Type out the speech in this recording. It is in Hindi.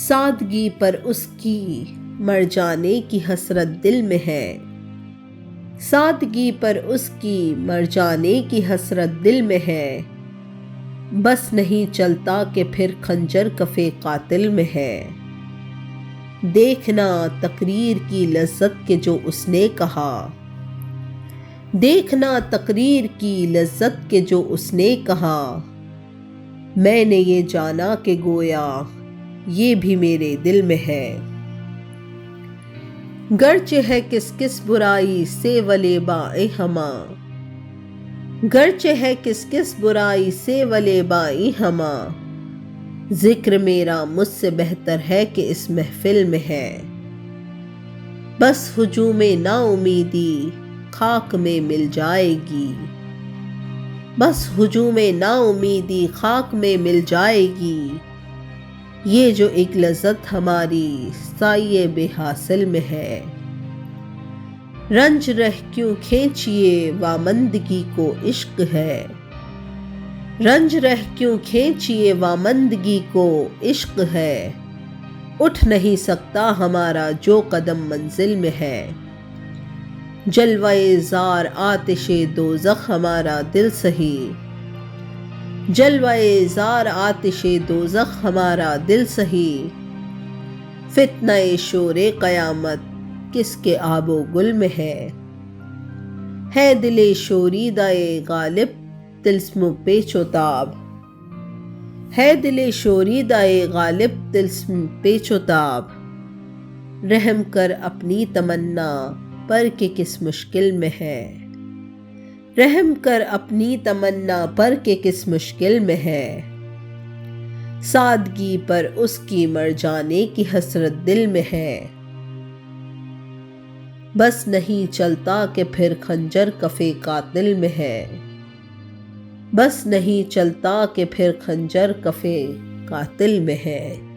सादगी पर उसकी मर जाने की हसरत दिल में है। सादगी पर उसकी मर जाने की हसरत दिल में है। बस नहीं चलता कि फिर खंजर कफ़े कातिल में है। देखना तकरीर की लज्जत के जो उसने कहा। देखना तकरीर की लज्जत के जो उसने कहा। मैंने ये जाना कि गोया ये भी मेरे दिल में है। गर्चे है किस किस बुराई से वलेबाए हमा। गर्चे है किस किस बुराई से वलेबाई हमा। जिक्र मेरा मुझसे बेहतर है कि इस महफिल में है। बस हुजूमे नाउमीदी खाक में मिल जाएगी। बस हुजूमे नाउमीदी खाक में मिल जाएगी। ये जो एक लज़्ज़त हमारी साये बेहासिल में है। रंज रह क्यों खींचिए वामंदगी को इश्क है। रंज रह क्यों खींचिए वामंदगी को इश्क है। उठ नहीं सकता हमारा जो कदम मंजिल में है। जलवाए ज़ार आतिशे दोज़ख हमारा दिल सही। जलवाए ज़ार आतिशे दोज़ख हमारा दिल सही। फित्नाए शोरे क़यामत किसके आबो गुल में है दिले शोरीदाए गालिब तिल्स्म पेचोताब। है दिले शोरीदाए गालिब तिल्स्म पेचोताब। रहम कर अपनी तमन्ना पर के किस मुश्किल में है। रहम कर अपनी तमन्ना पर के किस मुश्किल में है। सादगी पर उसकी मर जाने की हसरत दिल में है। बस नहीं चलता कि फिर खंजर कफ़े कातिल में है। बस नहीं चलता कि फिर खंजर कफ़े कातिल में है।